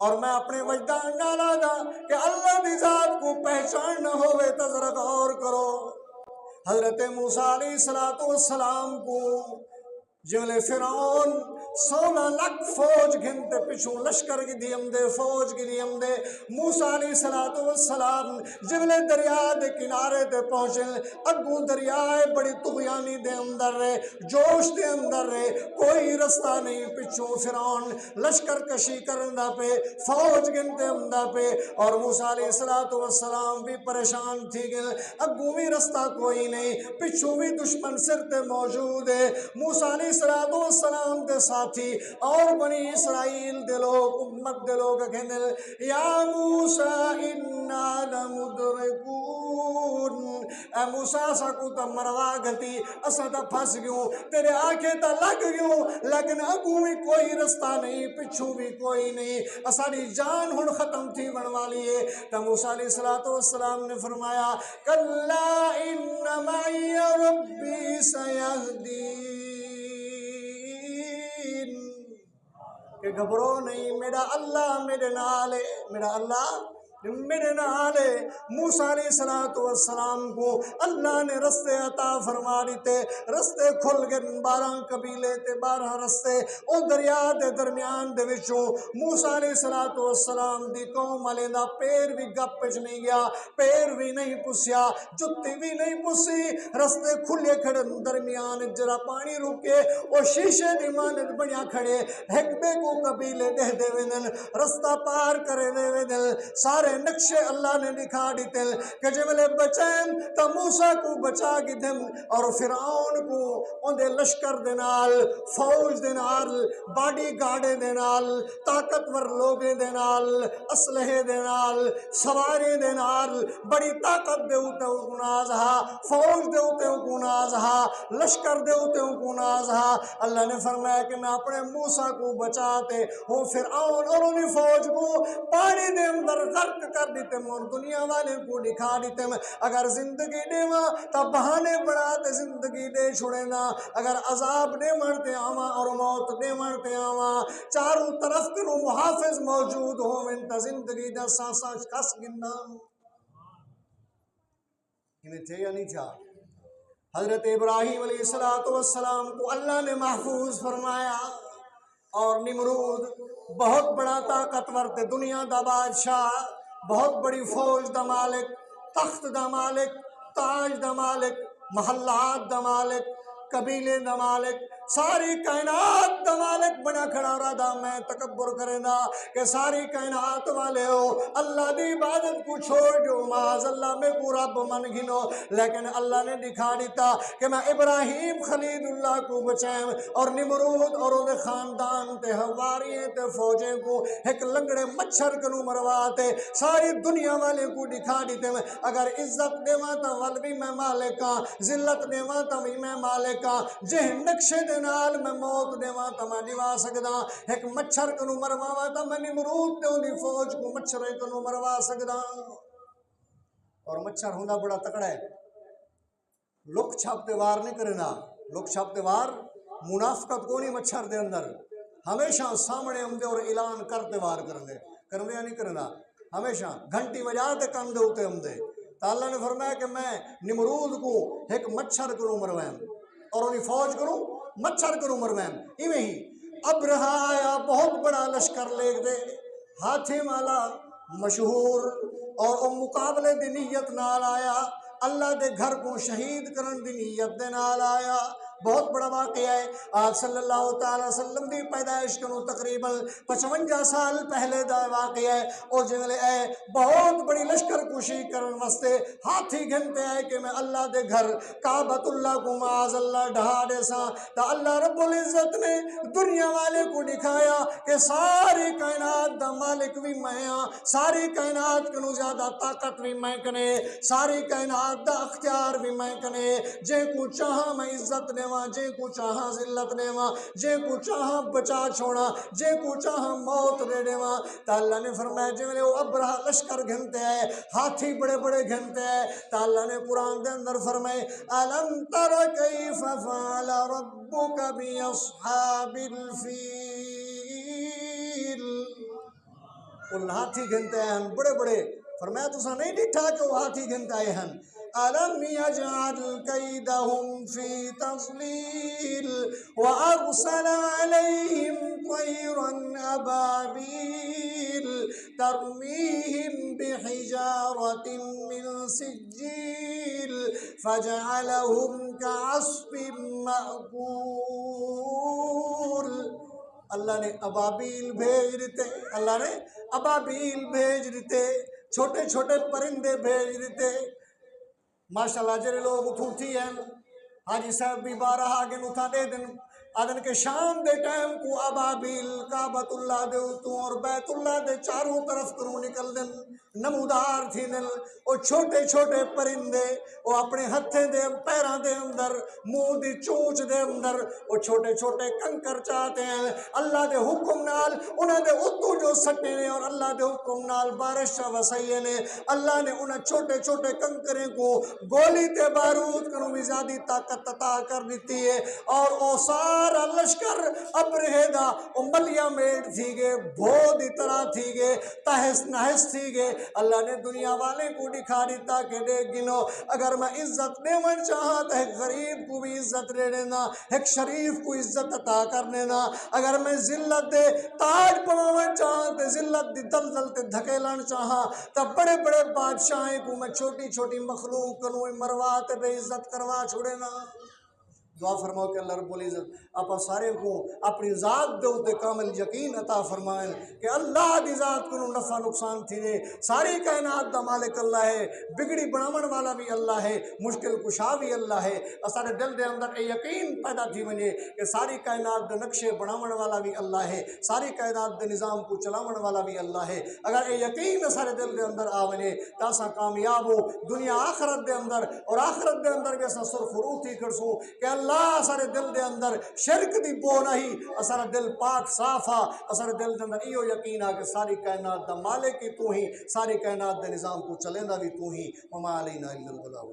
اور میں اپنے وجدان نالا دا کہ اللہ دی ذات کو پہچان نہ ہوئے تو ذرا غور کرو۔ حضرت موسیٰ علیہ السلام کو جملے فرعون 16 لاکھ فوج گھنتے پچھوں لشکر کی دیم دے فوج کی دیم دے موسیٰ علیہ السلام جملے دریا دے کنارے دے پہنچے اگوں دریائے بڑی طغیانی دے اندر رہے جوش دے اندر رہے کوئی رستہ نہیں پچھوں فرعون لشکر کشی کرندہ پہ فوج گھنتے اندہ پہ اور موسیٰ علیہ السلام بھی پریشان تھی گئے اگوں بھی رستہ کوئی نہیں پچھوں بھی دشمن سر تے موجود ہے۔ موسیٰ علیہ السلام دے ساتھی اور بنی اسرائیل دے لوگ امت دے لوگ کہنے یا موسیٰ انا لمدرکون اے موسیٰ ساکو تا مروا گھتی اسا تا پھس گیوں تیرے آنکھیں تا لگ گیوں لیکن اگوں بھی کوئی رستہ نہیں پچھوں بھی کوئی نہیں اساری جان ہن ختم تھی بنوا لیے۔ تا موسیٰ علیہ السلام نے فرمایا کلا ان معی ربی سیہدین کہ گھبرو نہیں میرا اللہ میرے نالے میرا اللہ میرے نالے۔ موسیٰ علیہ السلام کو اللہ نے رستے عطا فرما دیتے رستے کھل گئے 12 قبیلے تے 12 رستے او دریا دے درمیان دے وچوں موسیٰ علیہ السلام دی قوم والے دا پیر بھی گپ وچ نہیں گیا پیر بھی نہیں پسیا جتی بھی نہیں پسی رستے کھلے کھڑے درمیان جرا پانی رکے او شیشے دی مانند بنیا کھڑے ایک بے کو قبیلے دے دے ویندن رستہ پار کرے دے ویندن سارے نقشے اللہ نے دکھا دیتے کہ جملے بچیں تا موسیٰ کو بچا گی دن اور فرعون کو ان دے لشکر دینال فوج دینال باڈی گارڈے دینال طاقتور لوگے دینال اسلحے دینال سوارے دینال بڑی طاقت دے ہوتے کو نازہا فوج دے ہوتے کو نازہا لشکر دے ہوتے کو نازہا۔ اللہ نے فرمایا کہ میں اپنے موسیٰ کو بچاتے ہوں فرعون اور انہی فوج کو پانی دے اندر غرق کر دیتے اور دنیا والے کو دکھا دیتے میں اگر زندگی دے ماں تب بہانے بڑھاتے زندگی دے چھوڑے نا اگر عذاب دے مرتے آواں اور موت دے مرتے آواں چاروں طرف کنو محافظ موجود ہو انتا زندگی دا سانسا کس گننا انہیں تھے یا نہیں تھا۔ حضرت ابراہیم علیہ السلام کو اللہ نے محفوظ فرمایا اور نمرود بہت بڑا طاقتور تھے دنیا دا بادشاہ بہت بڑی فوج دا مالک تخت دا مالک تاج دا مالک محلات دا مالک قبیلے دا مالک ساری کائنات دا مالک بنا کھڑا رہا دا میں تکبر کریں دا کہ ساری کائنات والے ہو اللہ دی عبادت کو چھوڑ جو معاذ اللہ میں کو رب من گھنو لیکن اللہ نے دکھا دیتا کہ میں ابراہیم خلید اللہ کو بچائیں اور نمرود اور انہیں خاندان تے حوارییں تے فوجیں کو ایک لنگڑے مچھر کنو مرواتے ساری دنیا والے کو دکھا دیتے میں اگر عزت دیواں تا ول بھی میں مالکاں ذلت دیواں تا بھی میں مالکاں جہ نقشے دینال میں موت دیواں تا میں دیوا سکدا ایک مچھر کنو مرواں تا میں نمرود تے انہی فوج کو مچھریں کنو مروا سکدا اور مچھر ہوندہ بڑا تکڑا ہے لوگ چھاپتے وار نہیں کرنا لوگ چھاپتے وار منافقت کو نہیں مچھر دے اندر ہمیشہ سامنے ہم دے اور اعلان کرتے وار کرنے یا نہیں کرنا ہمیشہ گھنٹی بجاتے کم دے ہوتے ہم دے تو اللہ نے فرمایا کہ میں نمرود کو ایک مچھر کروں مروائیں اور انہی فوج کروں مچھر کروں مروائیں ایویں ہی اب رہا آیا بہت بڑا لشکر لے دے ہاتھی مالا مشہور اور مقابلے دی نیت نال آیا اللہ دے گھر کو شہید کرن دی نیت دے نال آیا بہت بڑا واقعہ ہے آپ صلی اللہ تعالیٰ وسلم دی پیدائش کنو تقریباً 55 سال پہلے دا واقعہ ہے اور جنگلے اے بہت بڑی لشکر کشی کرن واسطے ہاتھی گھنتے آئے کہ میں اللہ دے گھر کعبۃ اللہ کو معاذ اللہ ڈھا دے سا تا اللہ رب العزت نے دنیا والے کو دکھایا کہ ساری کائنات دا مالک بھی میں ہاں ساری کائنات کنو زیادہ طاقت بھی میں کنے ساری کائنات دا اختیار بھی میں کنے جے کو چاہاں میں عزت دیواں جے کو چاہاں ذلت دیواں جے کو چاہاں بچا چھوڑا جے کو چاہاں موت دے دیواں تا اللہ نے فرمایا جے وہ ابرہ لشکر گھنتے ہیں ہاتھی بڑے بڑے گھنتے ہیں تا اللہ نے قرآن دے اندر فرمائے الم تر کیف فعل ربک باصحاب الفیل وہ ہاتھی گھنتے آئے ہیں بڑے بڑے، فرمایا تسا نہیں ڈٹھا کہ وہ ہاتھی گھنتے آئے ہیں، أَلَمْ يَجْعَلْ كَيْدَهُمْ فِي تَضْلِيلٍ وَأَرْسَلَ عَلَيْهِمْ طَيْرًا أَبَابِيلَ تَرْمِيهِمْ بِحِجَارَةٍ مِّن سِجِّيلٍ فَجَعَلَهُمْ كَعَصْفٍ مَّأْكُولٍ۔ اللہ نے ابابیل بھیج دیتے، اللہ نے ابابیل بھیج دیتے، چھوٹے چھوٹے پرندے بھیج دیتے۔ ماشاءاللہ جڑے لوگ اتھوٹھی ہیں، حاجی صاحب بھی بارہ آگے اتھا دے دن آدن کے شام دے ٹائم کو ابابیل کعبۃ اللہ دے اتوں اور بیت اللہ دے چاروں طرف کروں نکل دن، نمودار تھی دن۔ وہ چھوٹے چھوٹے پرندے وہ اپنے ہتھیں دے پیران دے اندر، منہ دی چونچ دے اندر وہ چھوٹے چھوٹے کنکر چاہتے ہیں، اللہ دے حکم نال انہاں دے اتو جو سٹے نے اور اللہ دے حکم نال بارش وسیع نے، اللہ نے انہاں چھوٹے چھوٹے کنکریں کو گولی تے بارود کنوں بھی زیادہ طاقت عطا کر دیتی ہے، اور او سارا لشکر ابرہے دا او ملیاں میٹ تھی گئے، بھو دی طرح تھی گئے، تہس نہس تھی گئے۔ اللہ نے دنیا والے کو دکھا دیتا کہ دیکھ گنو، اگر میں عزت دیون چاہاں تو ایک غریب کو بھی عزت دے دینا، ایک شریف کو عزت عطا کر دینا، اگر میں ذلت دے تاج پواون چاہاں تو ذلت دی دلدل تے دھکیلن چاہاں تو بڑے بڑے بادشاہیں کو میں چھوٹی چھوٹی مخلوق کنوں مروات بے عزت کروا چھوڑے نا۔ دعا فرماؤ کہ اللہ رب العزت آپ سارے کو اپنی ذات دے اوتے کامل یقین عطا فرمائیں کہ اللہ دی ذات کو نفع نقصان تھی دے، ساری کائنات دا مالک اللہ ہے، بگڑی بناون والا بھی اللہ ہے، مشکل کشا بھی اللہ ہے۔ اسارے دل دے اندر اے یقین پیدا تھی ونجے کہ ساری کائنات دے نقشے بناون والا بھی اللہ ہے، ساری کائنات دے نظام کو چلاون والا بھی اللہ ہے۔ اگر اے یقین سارے دل دے اندر آ ونجے تا اساں کامیاب ہو دنیا آخرت دے اندر، اور آخرت دے اندر بھی اساں سرخ روح تھی کرسوں کہ اللہ سارے دل دے اندر شرک دی بو نہیں، سارا دل پاک صاف آ، سارے دل دے اندر ایو یقین آ کہ ساری کائنات دا مالک ہی تو ہی، ساری کائنات دے نظام کو چلیں دا بھی تو ہی، وما علینا الا البلاغ۔